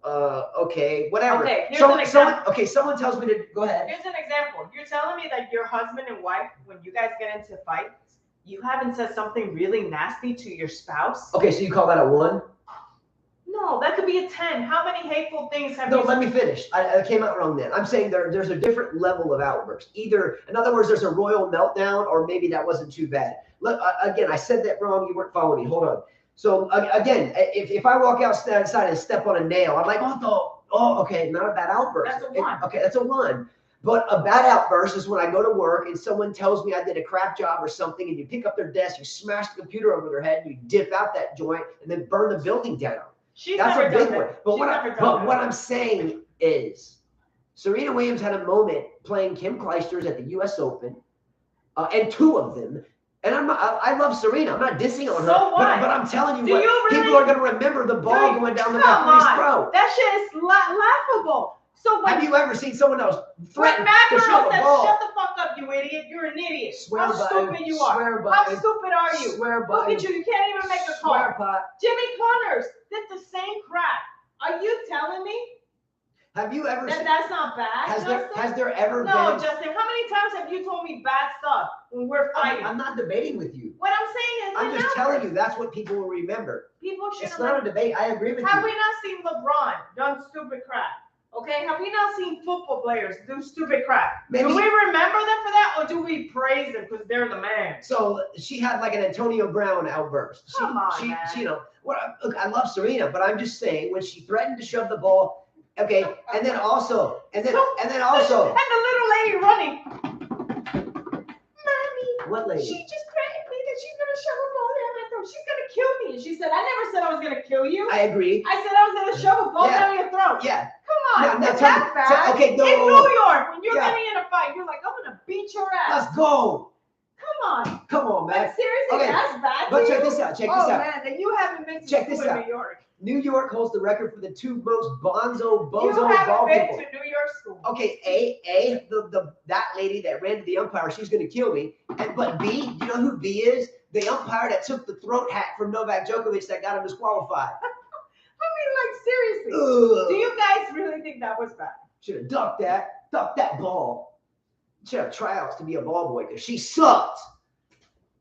okay, whatever. Okay, here's an example. Someone tells me to, go ahead. Here's an example. You're telling me that your husband and wife, when you guys get into fights, you haven't said something really nasty to your spouse? Okay, so you call that a 1? No, that could be a 10. How many hateful things have you... No, let me finish. I came out wrong then. I'm saying there's a different level of outburst. Either, in other words, there's a royal meltdown, or maybe that wasn't too bad. Look, again, I said that wrong. You weren't following me. Hold on. So, again, if I walk outside and step on a nail, I'm like, okay, not a bad outburst. That's a 1. Okay, that's a 1. But a bad outburst is when I go to work and someone tells me I did a crap job or something, and you pick up their desk, you smash the computer over their head, and you dip out that joint, and then burn the building down. That's a big one. But what I'm saying is, Serena Williams had a moment playing Kim Clijsters at the U.S. Open, and 2 of them. And I love Serena. I'm not dissing on her. But I'm telling you people are going to remember the ball going down the referee's throat. That shit is laughable. So have you ever seen someone else threaten to shove a ball? Shut the fuck up, you idiot. You're an idiot. How stupid you are. How stupid are you? Look at you. You can't even make a call. Jimmy Connors did the same crap. Are you telling me? Have you ever seen that's not bad? Has there ever been? No, Justin, how many times have you told me bad stuff when we're fighting? I'm not debating with you. What I'm saying is I'm just telling you that's what people will remember. People should. It's not a debate. I agree with you. Have we not seen LeBron done stupid crap? Okay, have we not seen football players do stupid crap? Do we remember them for that, or do we praise them because they're the man? So she had like an Antonio Brown outburst. Come on, man. You know, look, I love Serena, but I'm just saying when she threatened to shove the ball, okay, and then also, and the little lady running. Mommy. What lady? She just threatened me that she's gonna shove a ball down my throat. She's gonna kill me. And she said, I never said I was gonna kill you. I agree. I said I was gonna shove a ball down your throat. Yeah. Come on, is that bad? Okay, no. In New York, when you're getting in a fight, you're like, I'm gonna beat your ass. Let's go. Come on, man. But seriously, that's bad. But check this out. Oh man, then you haven't been to school in New York. New York holds the record for the 2 most bozo ball people. You haven't been to New York school. Okay, that lady that ran to the umpire, she's gonna kill me. But B, you know who B is? The umpire that took the throat hat from Novak Djokovic that got him disqualified. I mean, like, seriously. Do you guys really think that was bad? Should have ducked that ball. Should have tryouts to be a ball boy because she sucked.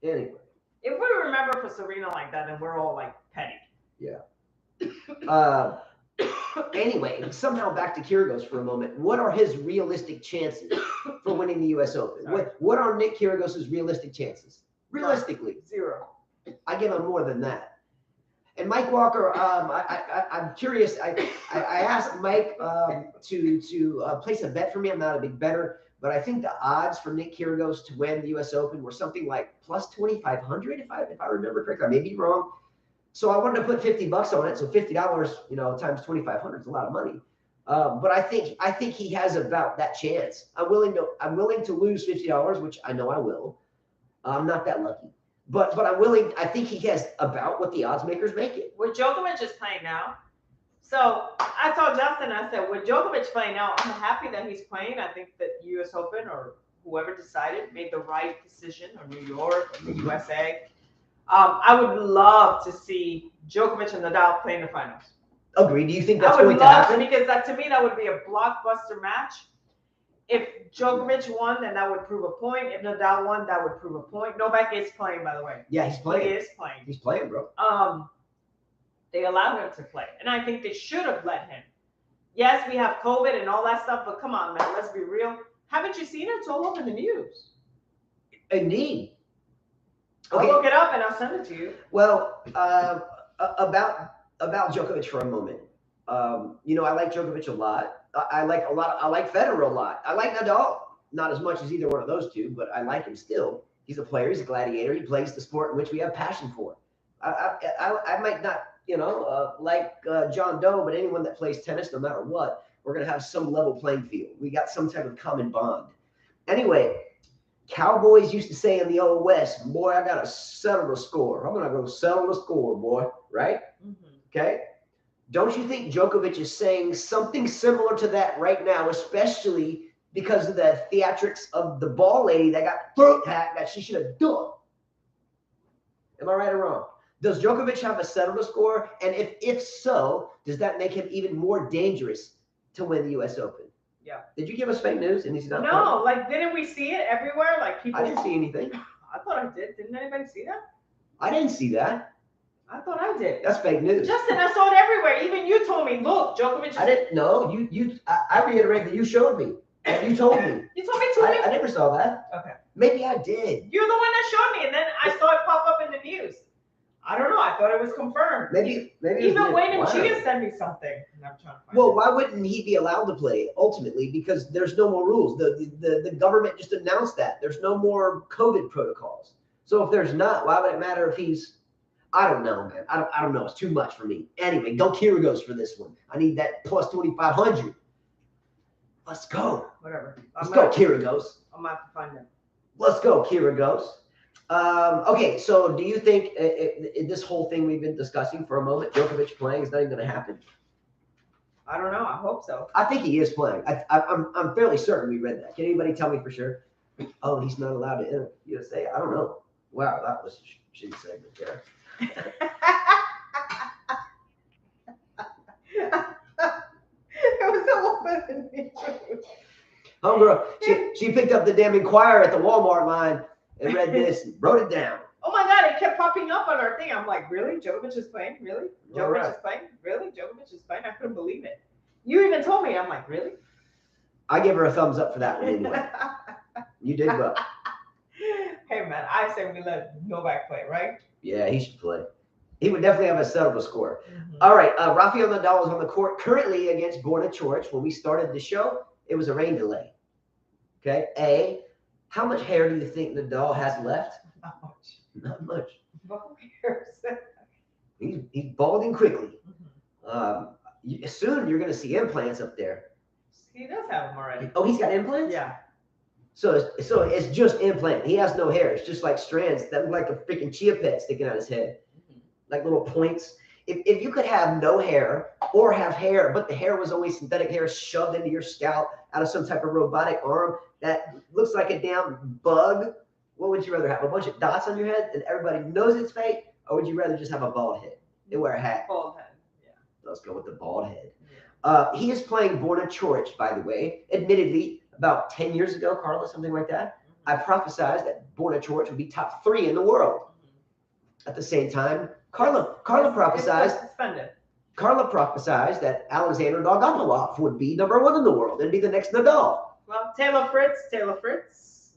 Anyway. If we remember for Serena like that, then we're all like petty. Yeah. Anyway, somehow back to Kyrgios for a moment. What are his realistic chances for winning the U.S. Open? What are Nick Kyrgios' realistic chances? Realistically. 0. I give him more than that. And Mike Walker, I'm curious. I asked Mike to place a bet for me. I'm not a big bettor, but I think the odds for Nick Kyrgios to win the U.S. Open were something like plus 2,500, if I remember correctly. I may be wrong. So I wanted to put $50 on it. So $50, times 2,500 is a lot of money. But I think he has about that chance. I'm willing to lose $50, which I know I will. I'm not that lucky. But I'm willing. I think he has about what the odds makers make it. With Djokovic is playing now. So I told Justin, I said, with Djokovic playing now, I'm happy that he's playing. I think that U.S. Open or whoever decided made the right decision, or New York or the USA. I would love to see Djokovic and Nadal play in the finals. Agree. Do you think that's going to happen? Because to me, that would be a blockbuster match. If Djokovic won, then that would prove a point. If Nadal won, that would prove a point. Novak is playing, by the way. Yeah, he's playing. He is playing. He's playing, bro. They allowed him to play, and I think they should have let him. Yes, we have COVID and all that stuff, but come on, man, let's be real. Haven't you seen it? It's all over the news. Indeed. Okay. I'll look it up and I'll send it to you. Well, about Djokovic for a moment. You know, I like Djokovic a lot. I like Federer a lot. I like Nadal, not as much as either one of those two, but I like him still. He's a player. He's a gladiator. He plays the sport in which we have passion for. I might not, like John Doe, but anyone that plays tennis, no matter what, we're going to have some level playing field. We got some type of common bond. Anyway, Cowboys used to say in the Old West, boy, I got to settle the score. I'm going to go settle the score, boy. Right? Mm-hmm. Okay. Don't you think Djokovic is saying something similar to that right now, especially because of the theatrics of the ball lady that got throat hacked that she should have done? Am I right or wrong? Does Djokovic have a settle the score? And if so, does that make him even more dangerous to win the U.S. Open? Yeah. Did you give us fake news? And he's not No, like, didn't we see it everywhere? Like, people. I didn't see anything. I thought I did. Didn't anybody see that? I didn't see that. I thought I did. That's fake news. Justin, I saw it everywhere. Even you told me, look, Djokovic. I didn't know. I reiterate that you showed me. You told me. You told me too. I never saw that. Okay. Maybe I did. You're the one that showed me, and then I saw it pop up in the news. I don't know. I thought it was confirmed. Maybe Even Wayne and Chia sent me something. And I'm trying to find Well, it. why wouldn't he be allowed to play ultimately? Because there's no more rules. The government just announced that there's no more COVID protocols. So if there's not, why would it matter if he's? I don't know, man. I don't know. It's too much for me. Anyway, go Kyrgios for this one. I need that plus 2,500. Let's go. Whatever. Let's go, Kyrgios. I'm going to have to find it. Let's go, Kyrgios. Okay, so do you think this whole thing we've been discussing for a moment, Djokovic playing, is not even going to happen? I don't know. I hope so. I think he is playing. I'm fairly certain we read that. Can anybody tell me for sure? Oh, he's not allowed to enter USA. I don't know. Wow, that was a shitty segment there. It was a woman in the news. Homegirl, she picked up the damn Inquirer at the Walmart line and read this and wrote it down. Oh my God, it kept popping up on our thing. I'm like, really? Djokovic is playing? Really? All right. Djokovic is playing? Really? Djokovic is playing? I couldn't believe it. You even told me. I'm like, really? I give her a thumbs up for that one anyway. You did well. Hey, man, I say we let Novak play, right? Yeah, he should play. He would definitely have a settled score. Mm-hmm. All right, Rafael Nadal is on the court currently against Borna Coric. When we started the show, it was a rain delay. Okay, how much hair do you think Nadal has left? Not much. Not much. But who cares? He's balding quickly. Mm-hmm. Soon you're going to see implants up there. He does have them already. Oh, he's got implants? Yeah. So it's just implant. He has no hair. It's just like strands that look like a freaking chia pet sticking out his head, like little points. If you could have no hair or have hair, but the hair was only synthetic hair shoved into your scalp out of some type of robotic arm that looks like a damn bug, what would you rather have? A bunch of dots on your head and everybody knows it's fake? Or would you rather just have a bald head and wear a hat? Bald head. Yeah. Let's go with the bald head. Yeah. He is playing Borna Coric, by the way. Admittedly, about 10 years ago, Carla, something like that, I prophesized that Borna Coric would be top 3 in the world. At the same time, Carla prophesied that Alexander Dolgopolov would be number 1 in the world and be the next Nadal. Well, Taylor Fritz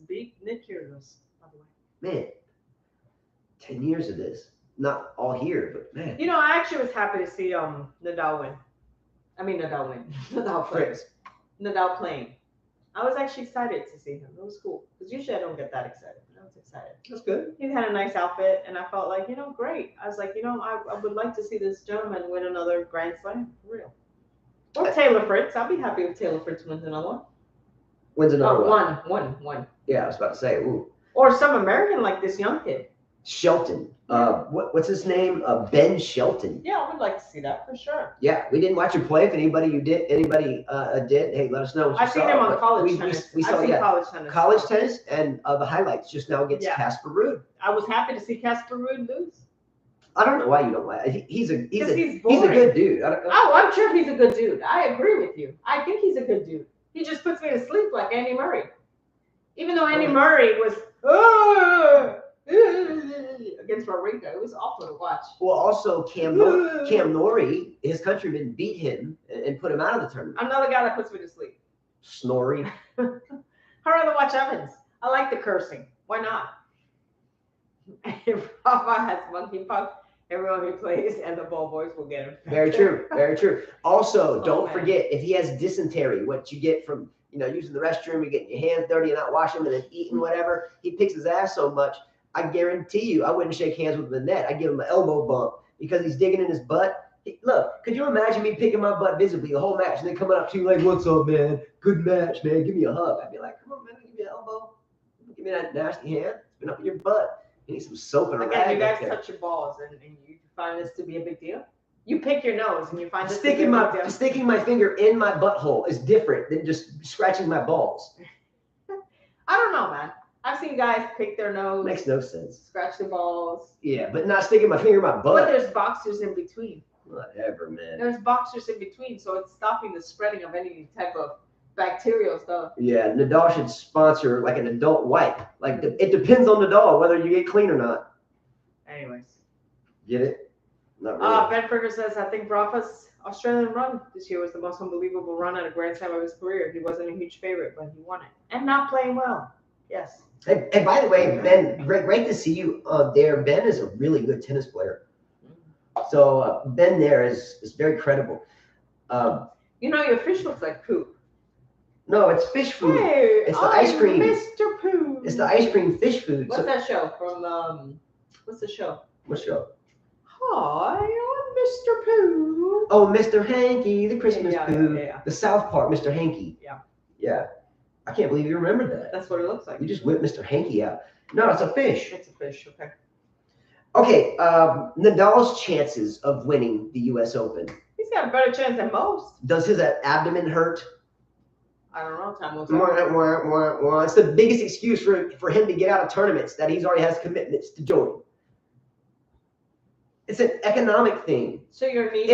beat Nick Kyrgios, by the way. Man, 10 years of this. Not all here, but man. You know, I actually was happy to see Nadal win. Nadal playing. Nadal playing. I was actually excited to see him. It was cool. Because usually I don't get that excited. I was excited. That's good. He had a nice outfit, and I felt like, great. I was like, I would like to see this gentleman win another Grand Slam, for real. Or Taylor Fritz. I'll be happy if Taylor Fritz wins another one. Wins another one. One. Yeah, I was about to say, ooh. Or some American like this young kid. Shelton. What's his name? Ben Shelton. Yeah, I would like to see that for sure. Yeah, we didn't watch him play. If anybody did, hey, let us know. I've seen him on college tennis. We saw, college tennis, and the highlights just now against Casper Ruud. I was happy to see Casper Ruud lose. I don't know why you don't like. He's a good dude. I'm sure he's a good dude. I agree with you. I think he's a good dude. He just puts me to sleep like Andy Murray. Even though Andy Murray was against Wawrinka, it was awful to watch. Well, also Cam Norrie, his countryman, beat him and put him out of the tournament. Another guy that puts me to sleep. Snorri. I'd rather watch Evans. I like the cursing. Why not? If Rafa has monkeypox, everyone he plays and the ball boys will get infected. Very true. Very true. Also, don't man. forget, if he has dysentery, what you get from, using the restroom, you're getting your hands dirty and not washing them and then eating whatever, he picks his ass so much, I guarantee you, I wouldn't shake hands with him in the net. I'd give him an elbow bump because he's digging in his butt. Look, could you imagine me picking my butt visibly the whole match and then coming up to you like, what's up, man? Good match, man. Give me a hug. I'd be like, come on, man. Give me an elbow. Give me that nasty hand. It's been up in your butt. You need some soap and a Again, rag. you guys there. touch your balls and you find this to be a big deal? You pick your nose and you find this to be a big deal? Sticking my finger in my butthole is different than just scratching my balls. I don't know, man. I've seen guys pick their nose, Makes no sense. scratch their balls. Yeah, but not sticking my finger in my But butt. there's boxers in between. Whatever, man. There's boxers in between, so it's stopping the spreading of any type of bacterial stuff. Yeah, Nadal should sponsor like an adult wipe. Like it depends on Nadal whether you get clean or not. Anyways. Get it? Not really. Ben Ferger says, I think Rafa's Australian run this year was the most unbelievable run at a Grand Slam of his career. He wasn't a huge favorite, but he won it. And not playing well. Yes. And by the way, Ben, great to see you there. Ben is a really good tennis player. So Ben there is very credible. Your fish looks like poop. No, it's fish food. Hey, It's the ice cream. Mr. Pooh. It's the ice cream fish food. What's that show from, what's the show? What show? Hi, I'm Mr. Pooh. Oh, Mr. Hanky, the Christmas Pooh. Yeah. The South Park, Mr. Hanky. Yeah. Yeah. I can't believe you remembered that. That's what it looks like. You just whipped Mr. Hanky out. No, it's a fish. It's a fish, okay. Okay, Nadal's chances of winning the U.S. Open. He's got a better chance than most. Does his abdomen hurt? I don't know, time will tell. Wah. It's the biggest excuse for him to get out of tournaments that he's already has commitments to join. It's an economic thing. So your knee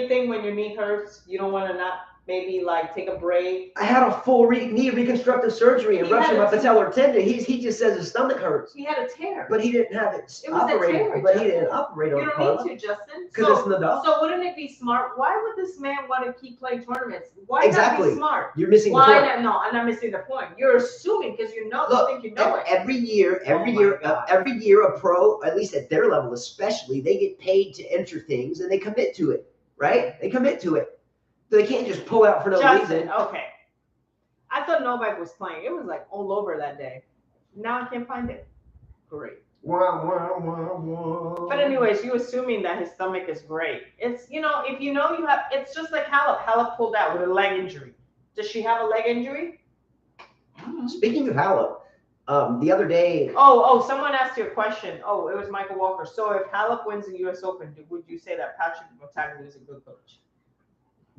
thing, when your knee hurts, you don't want to not maybe like take a break. I had a full knee reconstructive surgery and He ruptured had my a patellar tendon. He just says his stomach hurts. He had a tear. But he didn't have it, It was a operated. tear, But he Justin. didn't operate on You it. don't need to, Justin. Because it's Nadal. So wouldn't it be smart? Why would this man want to keep playing tournaments? Why Exactly. not be smart? You're missing the Why point. not? No, I'm not missing the point. You're assuming because you know, Look, you think you know it. every year, Oh my God. a pro, at least at their level especially, they get paid to enter things and they commit to it, right? They commit to it. So they can't just pull out for no Justin, reason. okay. I thought Novak was playing. It was like all over that day. Now I can't find it. Great. But anyways, you assuming that his stomach is great. It's, if you have, it's just like Halep. Halep pulled out with a leg injury. Does she have a leg injury? Speaking of Halep, the other day, Oh, someone asked you a question. Oh, it was Michael Walker. So if Halep wins the U.S. Open, would you say that Patrick Montagna is a good coach?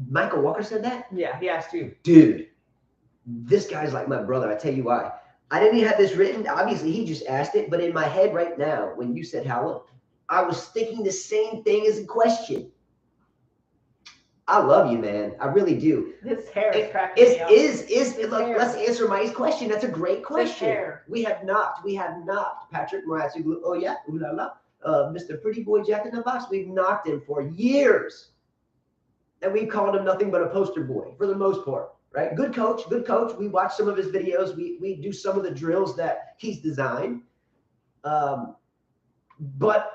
Michael Walker said that? Yeah, he asked you. Dude, this guy's like my brother. I tell you why. I didn't even have this written. Obviously, he just asked it. But in my head right now, when you said Halep, I was thinking the same thing as a question. I love you, man. I really do. His hair is cracking me up. Look, let's answer Mike's question. That's a great question. hair. We have knocked Patrick Morazzi. Oh yeah, ooh la la. Mr. Pretty Boy Jack in the Box. We've knocked him for years. And we've called him nothing but a poster boy for the most part. Right? Good coach. We watch some of his videos. We do some of the drills that he's designed. But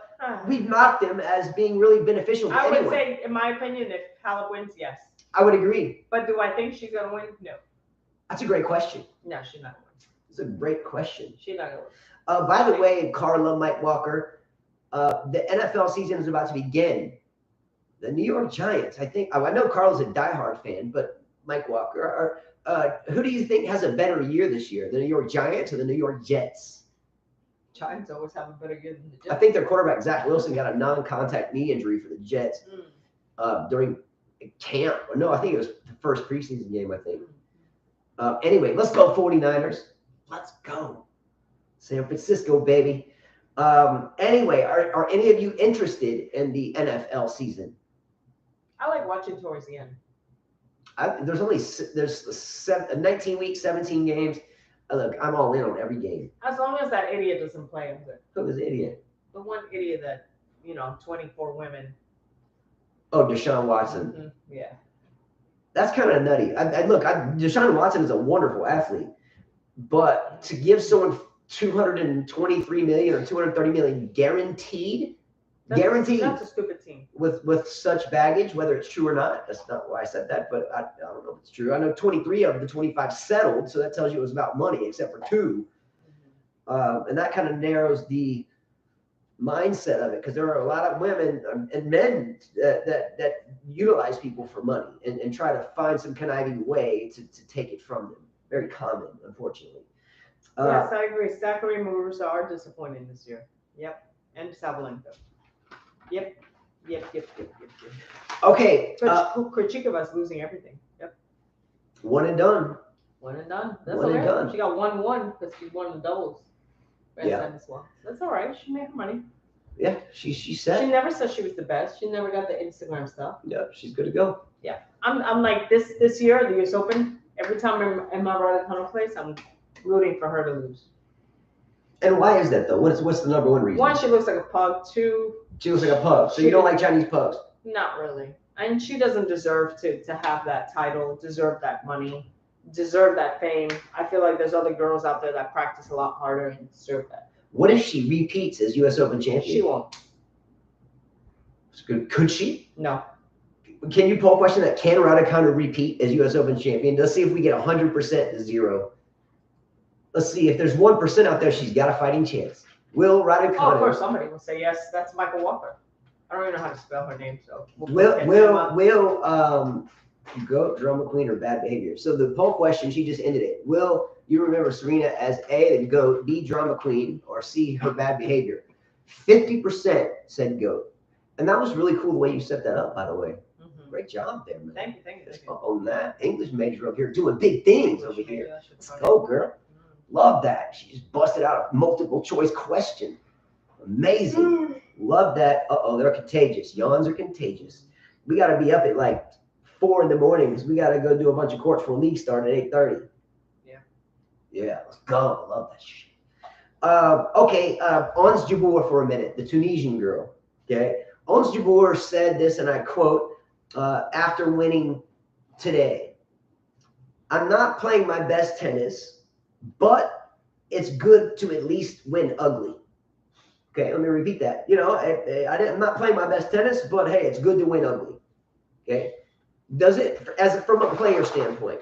we've knocked him as being really beneficial to I anyone. would say, in my opinion, if Halep wins, yes. I would agree. But do I think she's gonna win? No. That's a great question. No, she's not gonna win. It's a great question. She's not gonna win. By the way, Carla, Mike Walker, the NFL season is about to begin. The New York Giants, I know Carl's a diehard fan, but Mike Walker, who do you think has a better year this year, the New York Giants or the New York Jets? Giants always have a better year than the Jets. I think their quarterback, Zach Wilson, got a non-contact knee injury for the Jets during camp. No, I think it was the first preseason game, I think. Anyway, let's go 49ers. Let's go. San Francisco, baby. Anyway, are any of you interested in the NFL season? I like watching towards the end. There's 19 weeks, 17 games. Look, I'm all in on every game. As long as that idiot doesn't play, I'm good. Who was the idiot? The one idiot that, 24 women. Oh, Deshaun Watson. Yeah. That's kind of nutty. Deshaun Watson is a wonderful athlete, but to give someone 223 million or 230 million guaranteed. Guaranteed. That's a stupid team. With such baggage, whether it's true or not. That's not why I said that, but I don't know if it's true. I know 23 of the 25 settled, so that tells you it was about money, except for 2. And that kind of narrows the mindset of it, because there are a lot of women and men that utilize people for money and try to find some conniving way to take it from them. Very common, unfortunately. Yes, I agree. Zachary Murusa are disappointing this year. Yep. And Sabalenka. Yep. Okay. Krejcikova's losing everything. Yep. One and done. One and done. That's One and hilarious. done. She got 1-1 because she won the doubles. Yeah. As well. That's all right. She made her money. Yeah, she She said. never said she was the best. She never got the Instagram stuff. Yeah, she's good to go. Yeah. I'm like this year, the US Open, every time Emma Raducanu plays, I'm rooting for her to lose. And why is that though? What's the number one reason? 1, she looks like a pug. 2, She looks like a pug. So you don't like Chinese pugs? not really. And she doesn't deserve to have that title, deserve that money, deserve that fame. I feel like there's other girls out there that practice a lot harder and deserve that. What if she repeats as U.S. Open champion? She won't. It's good. Could she? No. Can you poll question that? Can Raducanu repeat as U.S. Open champion? Let's see if we get 100% to 0. Let's see if there's 1% out there. She's got a fighting chance. Will Raducanu? Oh, of course, somebody will say yes. That's Michael Walker. I don't even know how to spell her name, so Go drama queen or bad behavior. So the poll question, she just ended it. Will you remember Serena as A, the GOAT, B, drama queen, or C, her bad behavior? 50% said GOAT. And that was really cool the way you set that up, by the way. Mm-hmm. Great job there, man. Thank you. Let's own that. English major up here doing big things over here. Let's Let's go, girl. Love that. She just busted out a multiple choice question. Amazing. Love that. They're contagious. Yawns are contagious. We got to be up at like 4 in the morning because we got to go do a bunch of courts for a league start at 8:30. Yeah, let's go. I love that shit. Okay, Ons Jabeur for a minute, the Tunisian girl. Okay, Ons Jabeur said this, and I quote, after winning today, "I'm not playing my best tennis, but it's good to at least win ugly." Okay, let me repeat that. You know, I'm not playing my best tennis, but hey, it's good to win ugly. Okay, does it, from a player standpoint,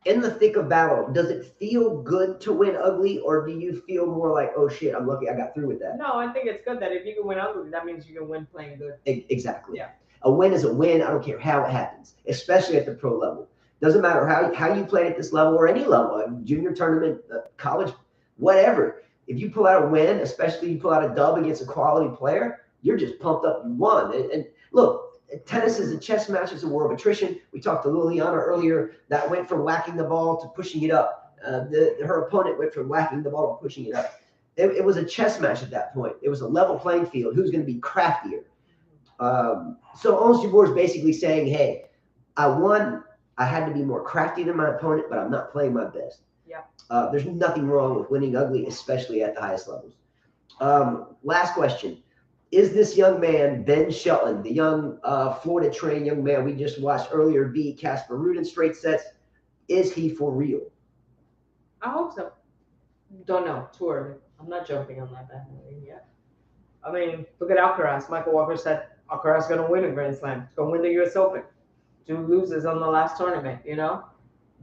in the thick of battle, does it feel good to win ugly, or do you feel more like, oh shit, I'm lucky I got through with that? No, I think it's good that if you can win ugly, that means you can win playing good. Exactly. Yeah. A win is a win. I don't care how it happens, especially at the pro level. Doesn't matter how you play at this level or any level, junior tournament, college, whatever. If you pull out a win, especially you pull out a dub against a quality player, you're just pumped up. You won. And look, tennis is a chess match. It's a war of attrition. We talked to Liliana earlier. That went from whacking the ball to pushing it up. Her opponent went from whacking the ball to pushing it up. It was a chess match at that point. It was a level playing field. Who's going to be craftier? So Ons Jabeur is basically saying, hey, I won. I had to be more crafty than my opponent, but I'm not playing my best. Yeah. There's nothing wrong with winning ugly, especially at the highest levels. Last question. Is this young man, Ben Shelton, the young Florida-trained young man we just watched earlier beat Casper Ruud in straight sets, is he for real? I hope so. Don't know. Too early. I'm not jumping on that bandwagon yet. I mean, look at Alcaraz. Michael Walker said Alcaraz is going to win a Grand Slam. He's going to win the U.S. Open. Dude loses on the last tournament, you know?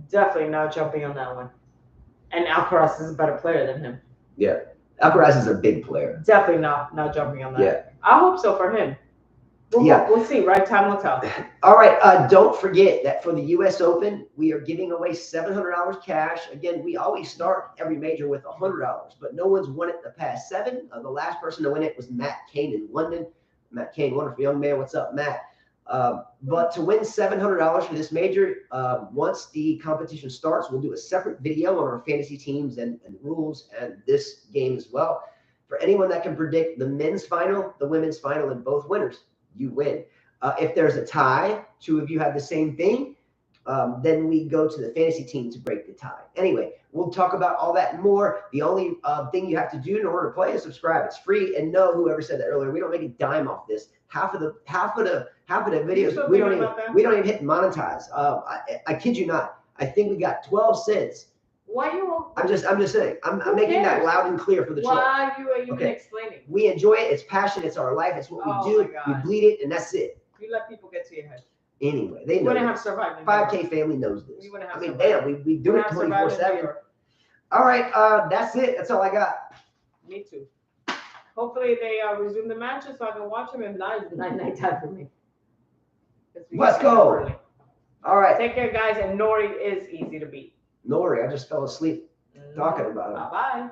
Definitely not jumping on that one. And Alcaraz is a better player than him. Yeah. Alcaraz is a big player. Definitely not jumping on that. Yeah. I hope so for him. We'll see, right? Time will tell. All right. Don't forget that for the U.S. Open, we are giving away $700 cash. Again, we always start every major with $100, but no one's won it the past 7. The last person to win it was Matt Kane in London. Matt Kane, wonderful young man. What's up, Matt? But to win $700 for this major, once the competition starts, we'll do a separate video on our fantasy teams and rules and this game as well. For anyone that can predict the men's final, the women's final, and both winners, you win. If there's a tie, 2 of you have the same thing, then we go to the fantasy team to break the tie. Anyway, we'll talk about all that and more. The only thing you have to do in order to play is subscribe. It's free. And no, whoever said that earlier, we don't make a dime off this. Half of the videos we don't even hit monetize. I kid you not. I think we got 12 cents Why you? I'm just saying. I'm Who making that cares? loud and clear for the show. Why are you even Okay. explaining? We enjoy it. It's passion. It's our life. It's what we Oh do. my God. We bleed it, and that's it. You let people get to your head. Anyway, they You know. wouldn't have This. survived. 5K family knows this. You wouldn't have I mean, survived. damn, we do it 24/7. All right, that's it. That's all I got. Me too. Hopefully they resume the matches so I can watch them. If not, it's nighttime for me. Let's go. Early. All right. Take care, guys. And Nori is easy to beat. Nori, I just fell asleep talking about it. Bye bye.